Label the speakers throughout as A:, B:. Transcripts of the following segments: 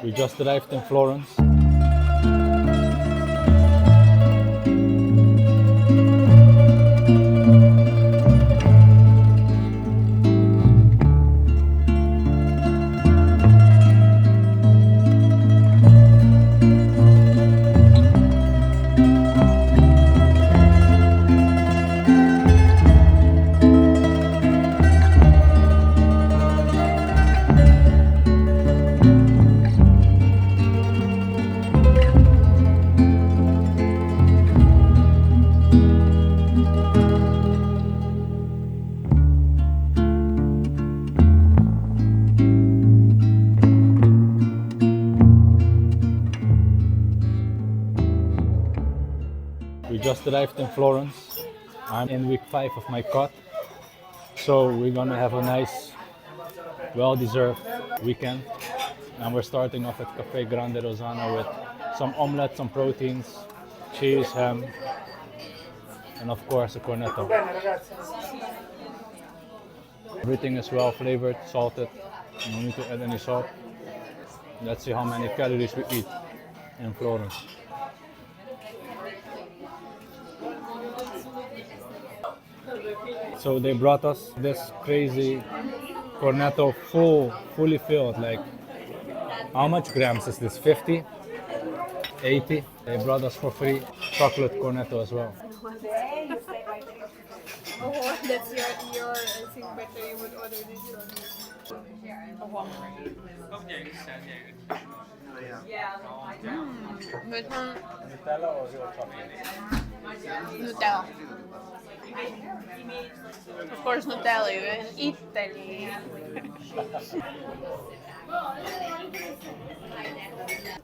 A: We just arrived in Florence. We just arrived in Florence. I'm in week 5 of my cut, so we're gonna have a nice, well-deserved weekend. And we're starting off at Cafe Grande Rosana with some omelette, some proteins, cheese, ham, and of course a cornetto. Everything is well flavored, salted, no need to add any salt. Let's see how many calories we eat in Florence. So they brought us this crazy cornetto fully filled. Like, how much grams is this? 50? 80? They brought us for free chocolate cornetto as well.
B: Oh, that's your I think better you would order this one. Which one?
A: Nutella or real chocolate?
B: Nutella. Of course Nutella, you're in Italy.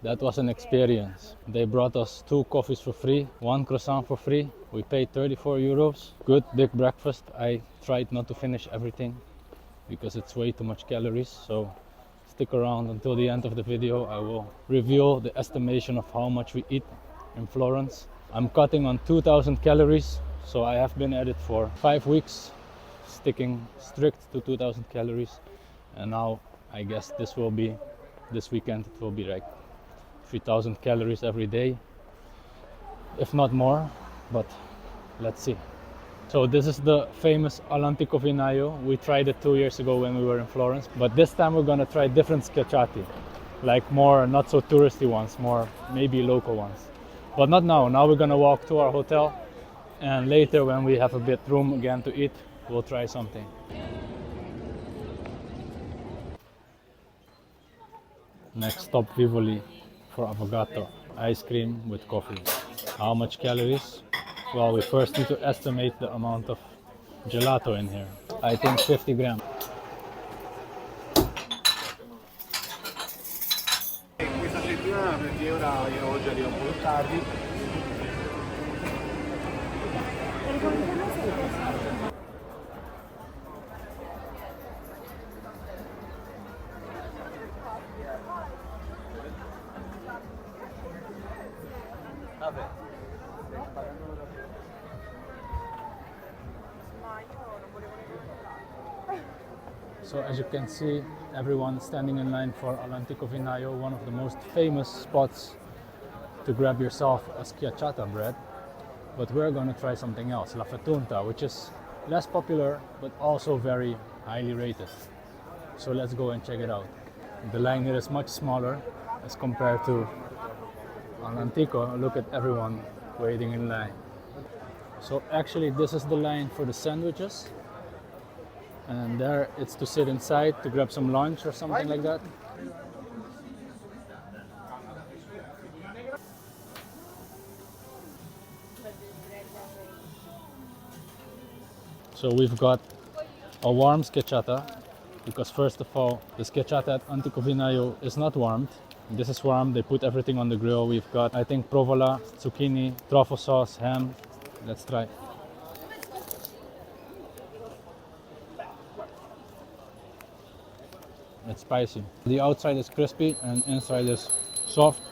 A: That was an experience. They brought us 2 coffees for free, 1 croissant for free. We paid 34 euros. Good big breakfast. I tried not to finish everything because it's way too much calories. So stick around until the end of the video. I will reveal the estimation of how much we eat in Florence. I'm cutting on 2000 calories. So I have been at it for 5 weeks, sticking strict to 2000 calories. And now I guess this weekend it will be like 3000 calories every day, if not more, but let's see. So this is the famous all'antico vinaio. We tried it 2 years ago when we were in Florence, but this time we're gonna try different schiacciati, like more not so touristy ones, more maybe local ones. But not now. Now we're gonna walk to our hotel, and later when we have a bit room again to eat, we'll try something. Next stop, Vivoli for avocado ice cream with coffee. How much calories? Well, we first need to estimate the amount of gelato in here. I think 50 grams.
C: Questa settimana perché ora io oggi arrivo un po' tardi.
A: So as you can see, everyone standing in line for all'antico vinaio, one of the most famous spots to grab yourself a schiacciata bread. But we're going to try something else, la fettunta, which is less popular but also very highly rated. So let's go and check it out. The line here is much smaller as compared to all'antico. Look at everyone waiting in line. So actually this is the line for the sandwiches, and there it's to sit inside to grab some lunch or something like that. So we've got a warm schiacciata, because first of all, the schiacciata at Antico Vinaio is not warmed. This is warm. They put everything on the grill. We've got, I think, provola, zucchini, truffle sauce, ham. Let's try. It's spicy. The outside is crispy and inside is soft,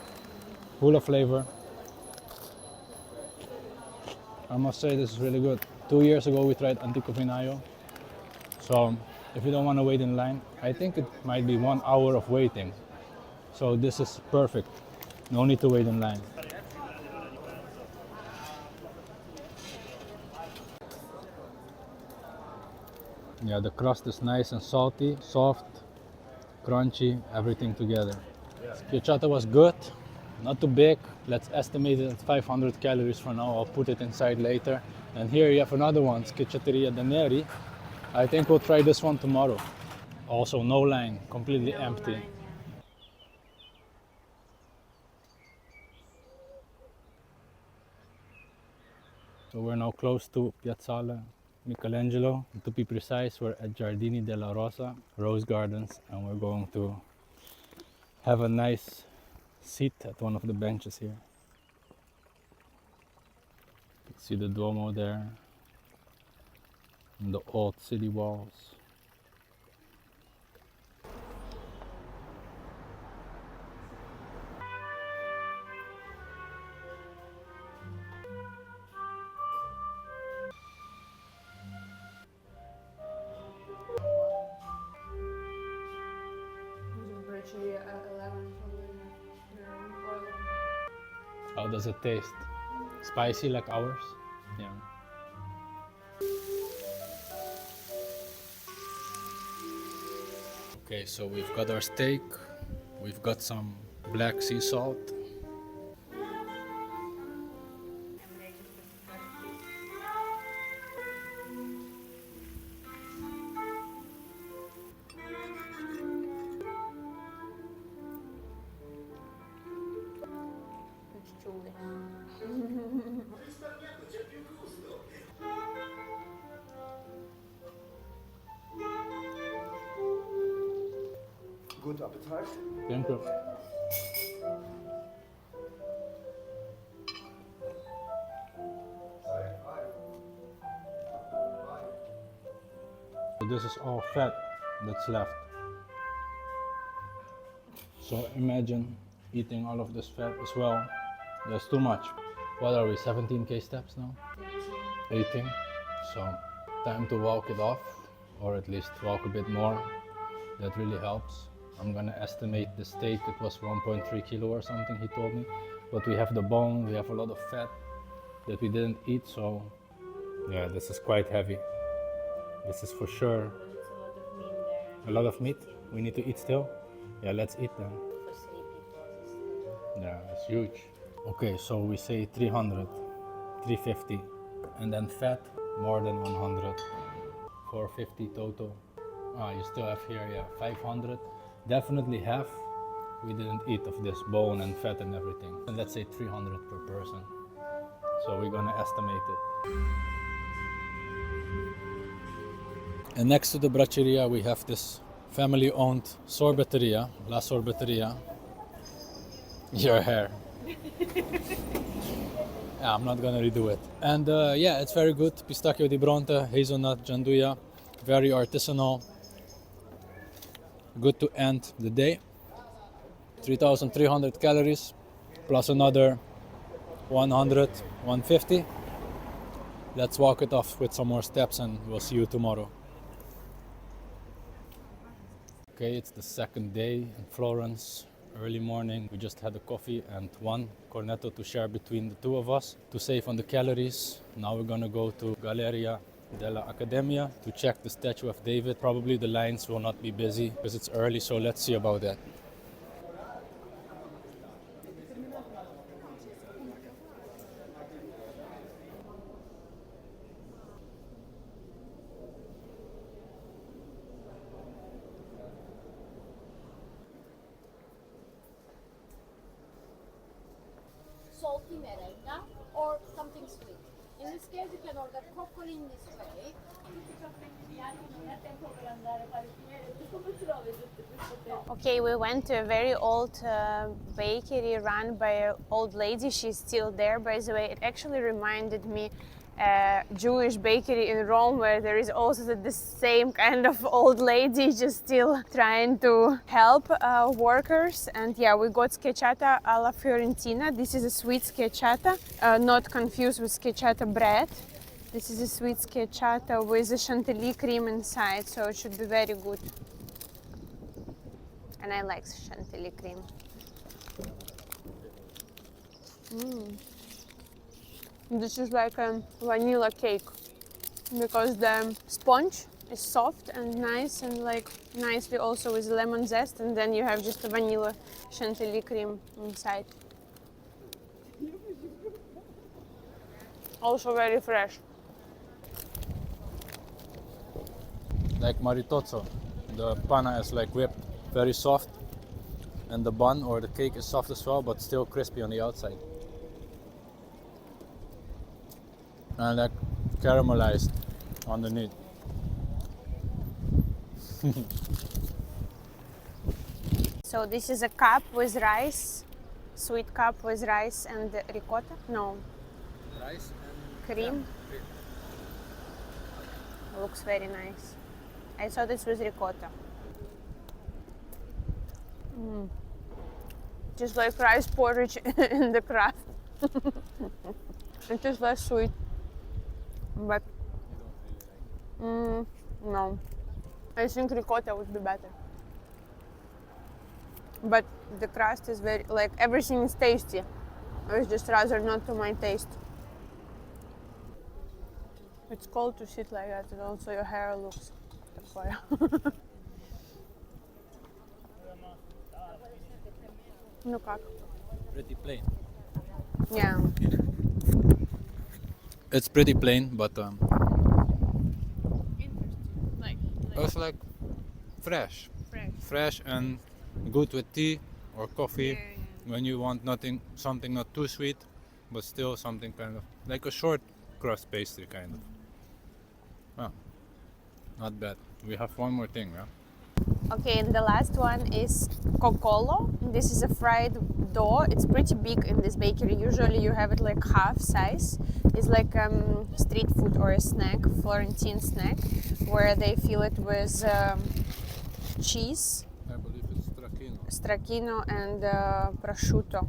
A: full of flavor. I must say this is really good. 2 years ago we tried Antico Vinaio. So if you don't want to wait in line, I think it might be 1 hour of waiting. So this is perfect. No need to wait in line. Yeah, the crust is nice and salty, soft, crunchy, everything together. Schiacciata was good, not too big. Let's estimate it at 500 calories for now. I'll put it inside later. And here you have another one, Schiacciateria da Neri. I think we'll try this one tomorrow. Also no line, completely empty. So we're now close to Piazzale Michelangelo. To be precise, we're at Giardini della Rosa, Rose Gardens, and we're going to have a nice seat at one of the benches here. You can see the Duomo there, and the old city walls. How does it taste? Spicy like ours? Yeah. Okay, so we've got our steak, we've got some black sea salt.
C: Good appetite.
A: Thank you. So this is all fat that's left. So imagine eating all of this fat as well. That's too much. What are we, 17k steps now? 18. So time to walk it off, or at least walk a bit more. That really helps. I'm gonna estimate the steak, it was 1.3 kilo or something, he told me. But we have the bone, we have a lot of fat that we didn't eat, so yeah, this is quite heavy. This is for sure. A lot of meat? We need to eat still? Yeah, let's eat then. Yeah, it's huge. Okay, so we say 300, 350, and then fat more than 100, 450 total. You still have here, yeah, 500. Definitely half we didn't eat of this bone and fat and everything. And let's say 300 per person. So we're gonna estimate it. And next to the bracceria we have this family-owned sorbeteria, La Sorbeteria. Your hair. Yeah, I'm not gonna redo it. And yeah, it's very good. Pistacchio di Bronte, hazelnut, gianduja, very artisanal. Good to end the day. 3,300 calories plus another 100, 150. Let's walk it off with some more steps and we'll see you tomorrow. Okay, it's the second day in Florence. Early morning, we just had a coffee and one cornetto to share between the two of us to save on the calories. Now we're gonna go to Galleria della Accademia to check the statue of David. Probably the lines will not be busy because it's early, so let's see about that.
D: Salty merenga or something sweet. In this case, you can order coccoli in this way. Okay, we went to a very old bakery run by an old lady. She's still there, by the way. It actually reminded me Jewish bakery in Rome, where there is also the same kind of old lady just still trying to help workers. And yeah, we got schiacciata alla Fiorentina. This is a sweet schiacciata, not confused with schiacciata bread. This is a sweet schiacciata with a chantilly cream inside, so it should be very good. And I like chantilly cream. This is like a vanilla cake because the sponge is soft and nice and like nicely also with lemon zest, and then you have just a vanilla chantilly cream inside. Also very fresh.
A: Like maritozzo, the panna is like whipped, very soft, and the bun or the cake is soft as well, but still crispy on the outside. And like caramelized underneath.
D: So this is a cup with rice, sweet cup with rice and ricotta. No,
A: Rice and
D: cream. Looks very nice. I saw this with ricotta. Just like rice porridge in the craft. It is less sweet, but no. I think ricotta would be better. But the crust is very, like everything is tasty. It's just rather not to my taste. It's cold to sit like that, and also your hair looks такое. Ну как?
A: pretty plain.
D: Yeah.
A: It's pretty plain, but
D: Like
A: it's like fresh.
D: fresh.
A: Fresh and good with tea or coffee when you want something not too sweet, but still something kind of like a short crust pastry kind of. Oh, not bad. We have one more thing, yeah?
D: Okay, and the last one is cocolo. This is a fried dough. It's pretty big in this bakery. Usually you have it like half size. It's like street food or a snack, Florentine snack, where they fill it with cheese,
A: I believe it's
D: stracchino and prosciutto.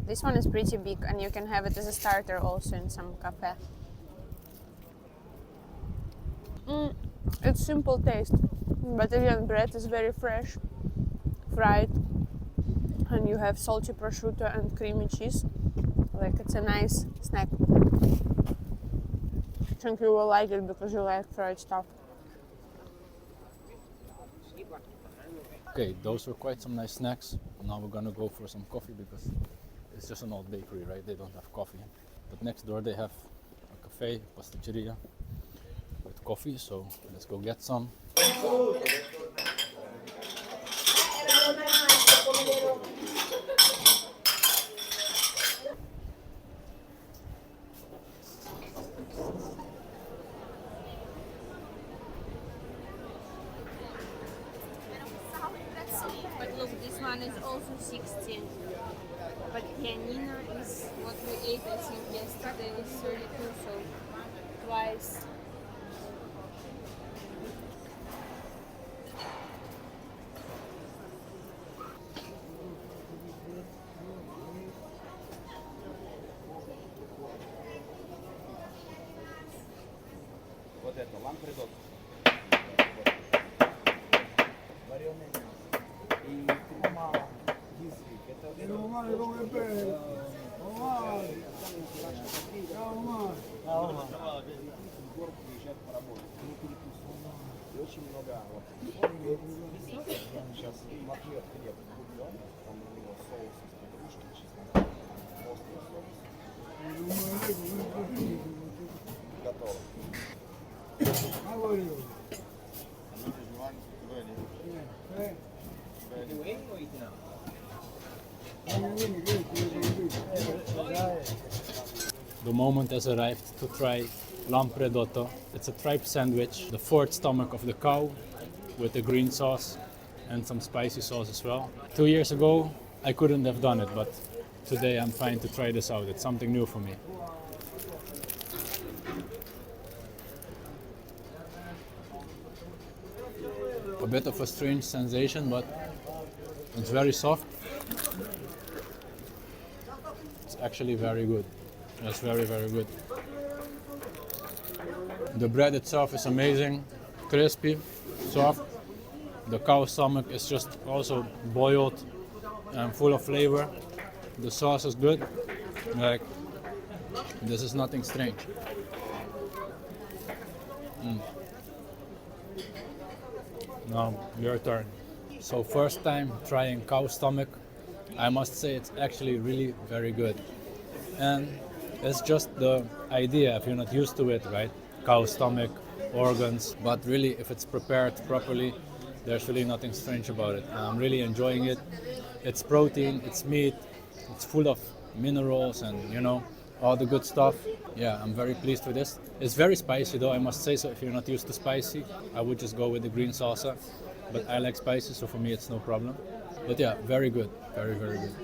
D: This one is pretty big, and you can have it as a starter also in some cafe. It's simple taste, but again, bread is very fresh, fried, and you have salty prosciutto and creamy cheese. Like, it's a nice snack. I think you will like it because you like fried stuff.
A: Okay, those were quite some nice snacks. Now we're gonna go for some coffee because it's just an old bakery, right? They don't have coffee. But next door they have a cafe, pasticceria, with coffee, so let's go get some.
D: But look, this one is also 16. But pianina is what we ate, I think, yesterday is 32, so twice.
C: Вот это, лампредот. Вареное мясо. И крема язык. Это город приезжает поработать. Не перекусывают. И очень много вот. Сейчас Матвей хлеб купил. Там у него соус из петрушки, чеснок, острый соус. Готово.
A: The moment has arrived to try lampredotto. It's a tripe sandwich, the fourth stomach of the cow with the green sauce and some spicy sauce as well. 2 years ago I couldn't have done it, but today I'm fine to try this out. It's something new for me. A bit of a strange sensation, but it's very soft. It's actually very good. It's very, very good. The bread itself is amazing, crispy, soft. The cow stomach is just also boiled and full of flavor. The sauce is good. Like, This is nothing strange. Now, your turn. So first time trying cow stomach, I must say it's actually really very good. And it's just the idea if you're not used to it, right? Cow stomach, organs, but really if it's prepared properly, there's really nothing strange about it. And I'm really enjoying it. It's protein, it's meat, it's full of minerals and all the good stuff. Yeah, I'm very pleased with this. It's very spicy though, I must say, so if you're not used to spicy, I would just go with the green salsa. But I like spicy, so for me it's no problem. But yeah, very good, very, very good.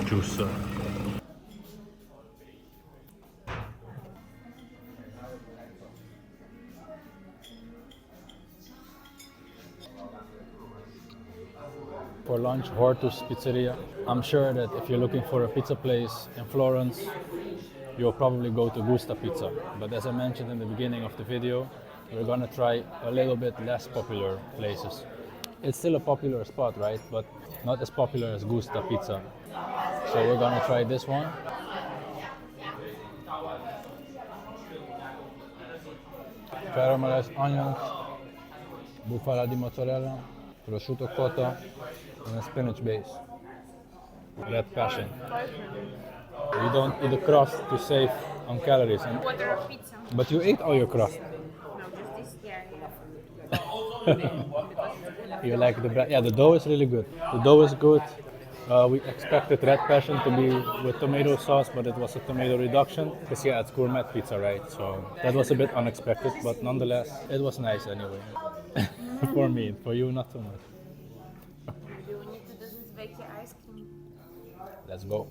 A: Juicer. For lunch, Hortus Pizzeria. I'm sure that if you're looking for a pizza place in Florence, you'll probably go to Gusta Pizza. But as I mentioned in the beginning of the video, we're gonna try a little bit less popular places. It's still a popular spot, right? But not as popular as Gusta Pizza. So we're gonna try this one. Caramelized onions, bufala di mozzarella, prosciutto cotta, and a spinach base. Red passion. You don't eat the crust to save on calories.
D: Water of pizza.
A: But you ate all your crust.
D: No, just this, yeah.
A: You like the bread? Yeah, the dough is really good. The dough is good. We expected red passion to be with tomato sauce, but it was a tomato reduction. Because yeah, it's gourmet pizza, right? So that was a bit unexpected, but nonetheless, it was nice anyway. For me, for you, not so much.
D: Maybe we need to do this veggie ice cream.
A: Let's go.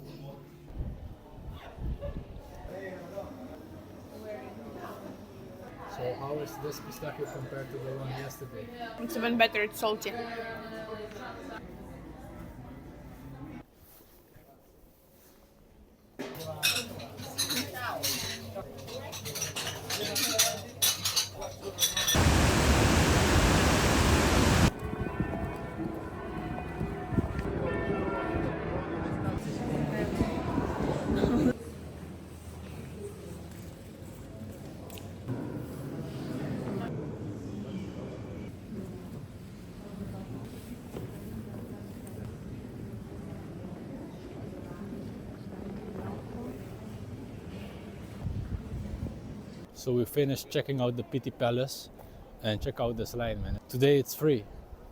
A: So how is this pistachio compared to the one yesterday?
D: It's even better, it's salty.
A: So we finished checking out the Pitti Palace and check out this line, man. Today it's free.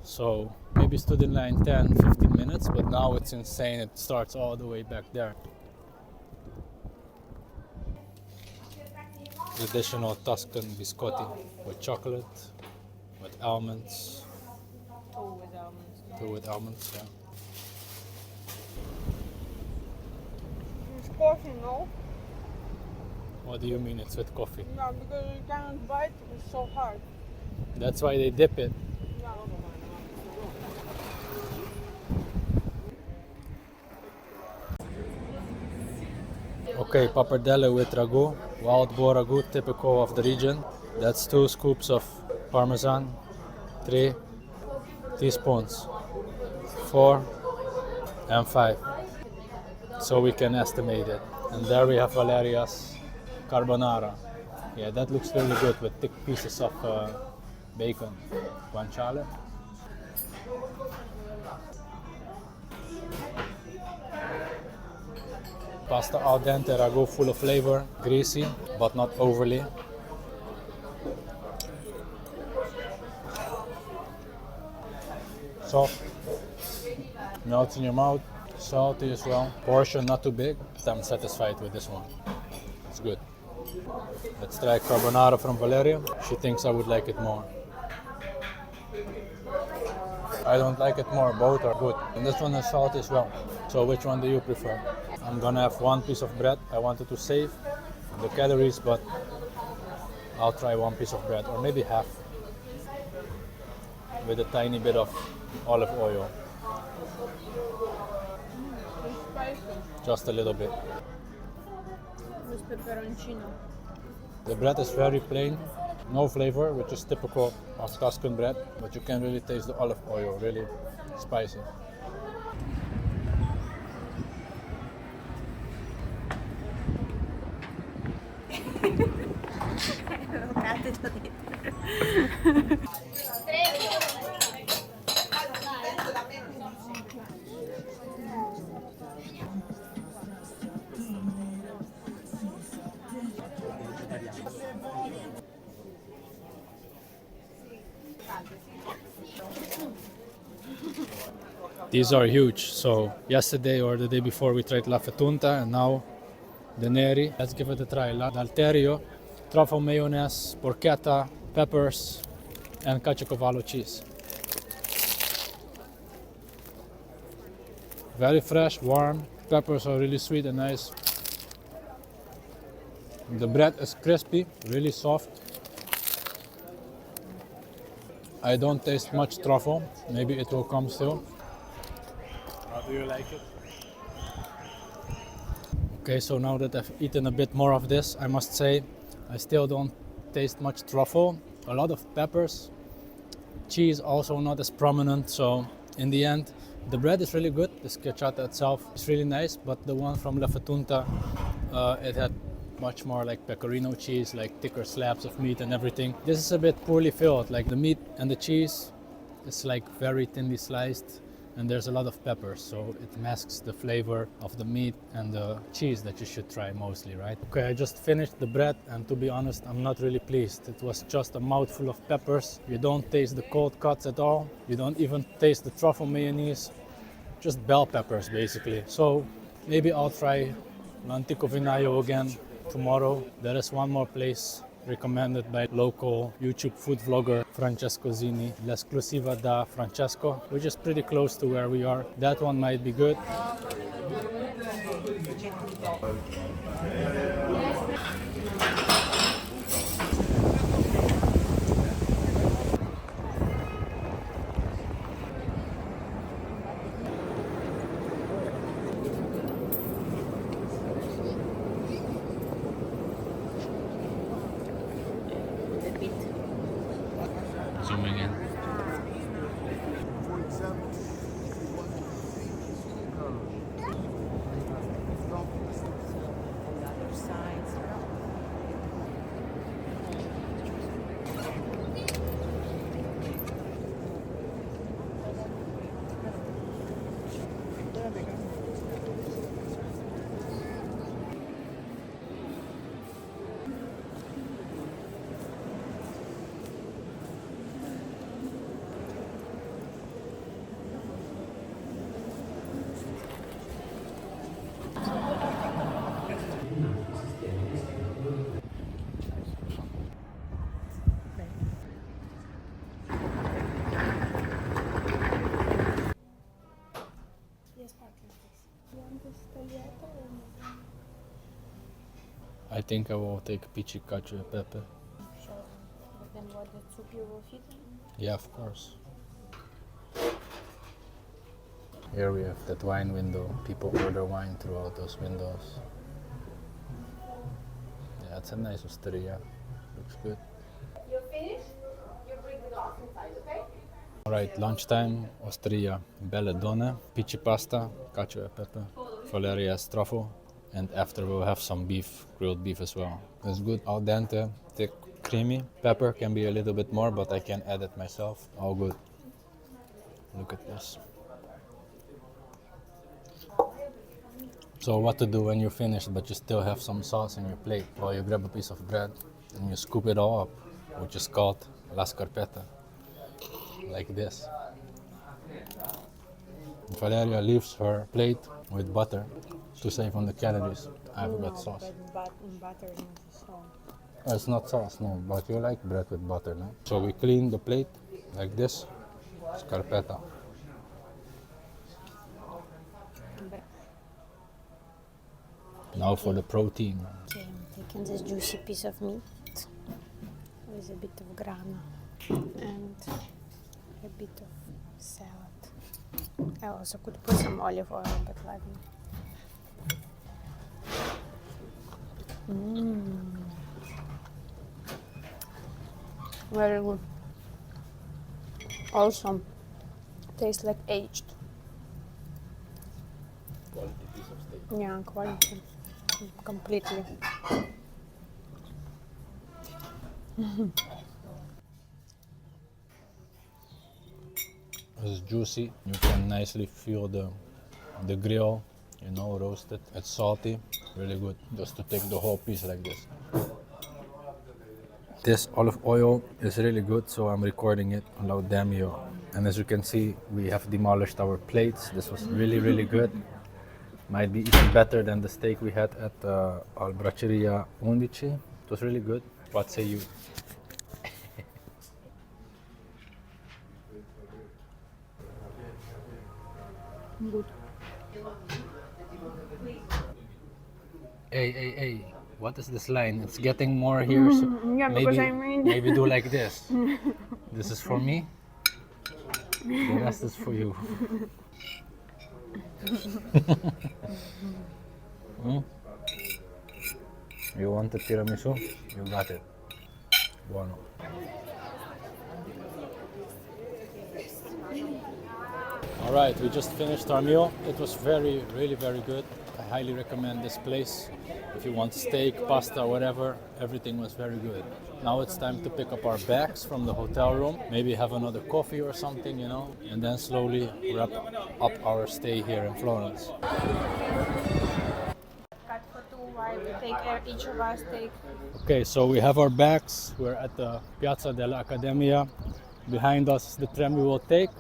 A: So maybe stood in line 10, 15 minutes, but now it's insane. It starts all the way back there. Traditional Tuscan biscotti with chocolate, with almonds.
D: Two with almonds.
A: Two with almonds, yeah.
B: It's coffee, no?
A: What do you mean it's with coffee?
B: No, because you cannot bite, it's so hard.
A: That's why they dip it. Okay, pappardelle with ragu, wild boar ragu, typical of the region. That's 2 scoops of parmesan, 3 teaspoons, 4 and 5. So we can estimate it. And there we have Valeria's carbonara. Yeah, that looks really good with thick pieces of bacon. Guanciale. Pasta al dente ragu, full of flavor, greasy, but not overly. Soft, melts in your mouth, salty as well. Portion not too big, but I'm satisfied with this one. It's good. Let's try carbonara from Valeria. She thinks I would like it more. I don't like it more, both are good. And this one is salty as well. So which one do you prefer? I'm gonna have 1 piece of bread. I wanted to save the calories, but I'll try 1 piece of bread, or maybe half, with a tiny bit of olive oil.
B: It's spicy
A: Just a little bit.
B: with pepperoncino.
A: The bread is very plain, no flavor, which is typical of Tuscan bread, but you can really taste the olive oil, really spicy. These are huge. So yesterday or the day before we tried la fettunta and now the neri. Let's give it a try. L'alterio, truffle mayonnaise, porchetta, peppers, and caciocavallo cheese. Very fresh, warm. Peppers are really sweet and nice. The bread is crispy, really soft. I don't taste much truffle. Maybe it will come still. How do you like it? Okay, so now that I've eaten a bit more of this, I must say I still don't taste much truffle. A lot of peppers. Cheese also not as prominent, so in the end, the bread is really good. The schiacciata itself is really nice, but the one from La Fettunta, it had much more like pecorino cheese, like thicker slabs of meat and everything. This is a bit poorly filled, like the meat and the cheese is like very thinly sliced, and there's a lot of peppers, so it masks the flavor of the meat and the cheese that you should try mostly, right? Okay, I just finished the bread, and to be honest, I'm not really pleased. It was just a mouthful of peppers. You don't taste the cold cuts at all. You don't even taste the truffle mayonnaise. Just bell peppers, basically. So maybe I'll try l'antico vinaio again tomorrow. There is one more place recommended by local YouTube food vlogger Francesco Zini, L'Esclusiva da Francesco, which is pretty close to where we are. That one might be good. Zooming in. I think I will take pici cacio e pepe.
D: Sure. But then what, the soup you will fit in?
A: Yeah, of course. Here we have that wine window. People order wine throughout those windows. Yeah, it's a nice osteria. Looks good.
B: You're finished? You bring the glass inside, okay?
A: Alright, lunchtime, osteria, belle donne, pici pasta, cacio e pepe, Valeria's truffle, and after we'll have some beef, grilled beef as well. It's good, al dente, thick, creamy. Pepper can be a little bit more, but I can add it myself. All good. Look at this. So what to do when you're finished but you still have some sauce in your plate? Well, you grab a piece of bread and you scoop it all up, which is called la scarpetta. Like this. Valeria leaves her plate with butter to save on the calories. I've got sauce.
D: Butter is sauce.
A: It's not sauce, no, but you like bread with butter, no? So we clean the plate like this, scarpetta. Now for the protein.
D: Okay, I'm taking this juicy piece of meat with a bit of grana and a bit of salad. I also could put some olive oil, but let me. Very good. Also, tastes like aged.
C: Quality piece of steak.
D: Yeah, quality. Completely.
A: It's juicy. You can nicely feel the grill, you know, roasted. It's salty, really good. Just to take the whole piece like this. This olive oil is really good, so I'm recording it on loud Demio. And as you can see, we have demolished our plates. This was really, really good. Might be even better than the steak we had at Al Bracceria 11. It was really good. What say you?
D: Good.
A: Hey, what is this line? It's getting more here. So
D: Yeah, because I mean-
A: maybe do like this. This is for me. The rest is for you. You want the tiramisu? You got it. Buono. Alright, we just finished our meal. It was really very good. I highly recommend this place. If you want steak, pasta, whatever, everything was very good. Now it's time to pick up our bags from the hotel room. Maybe have another coffee or something, you know, and then slowly wrap up our stay here in Florence.
D: Cut for two, why we take each of us take.
A: Okay, so we have our bags. We're at the Piazza della Accademia. Behind us is the tram we will take.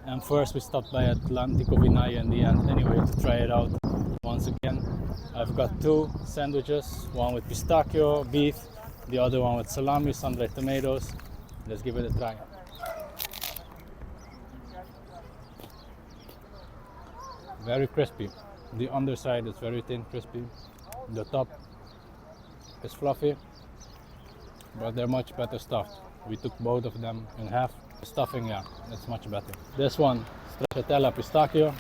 A: And first we stopped by Atlantico Vinaya in the end anyway to try it out. Once again, I've got two sandwiches, one with pistachio, beef, the other one with salami, sun-dried tomatoes. Let's give it a try. Very crispy. The underside is very thin, crispy. The top is fluffy, but they're much better stuffed. We took both of them in half. The stuffing, yeah, it's much better. This one, stracciatella pistachio.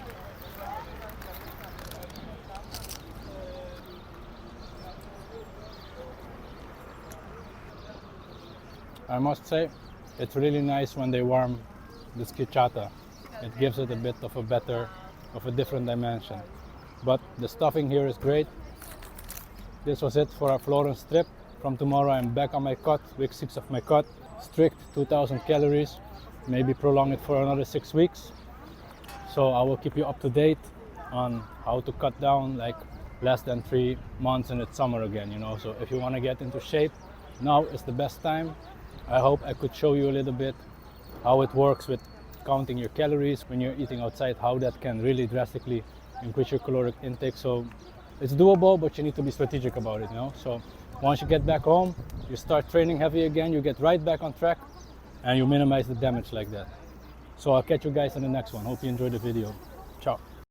A: I must say, it's really nice when they warm the schiacciata. It gives it a bit of a different dimension. But the stuffing here is great. This was it for our Florence trip. From tomorrow I'm back on my cut, week 6 of my cut. Strict 2000 calories, maybe prolong it for another 6 weeks. So I will keep you up to date on how to cut down like less than 3 months and it's summer again, you know. So if you want to get into shape, now is the best time. I hope I could show you a little bit how it works with counting your calories when you're eating outside, how that can really drastically increase your caloric intake. So it's doable, but you need to be strategic about it, you know. So once you get back home, you start training heavy again, you get right back on track and you minimize the damage like that. So I'll catch you guys in the next one. Hope you enjoyed the video.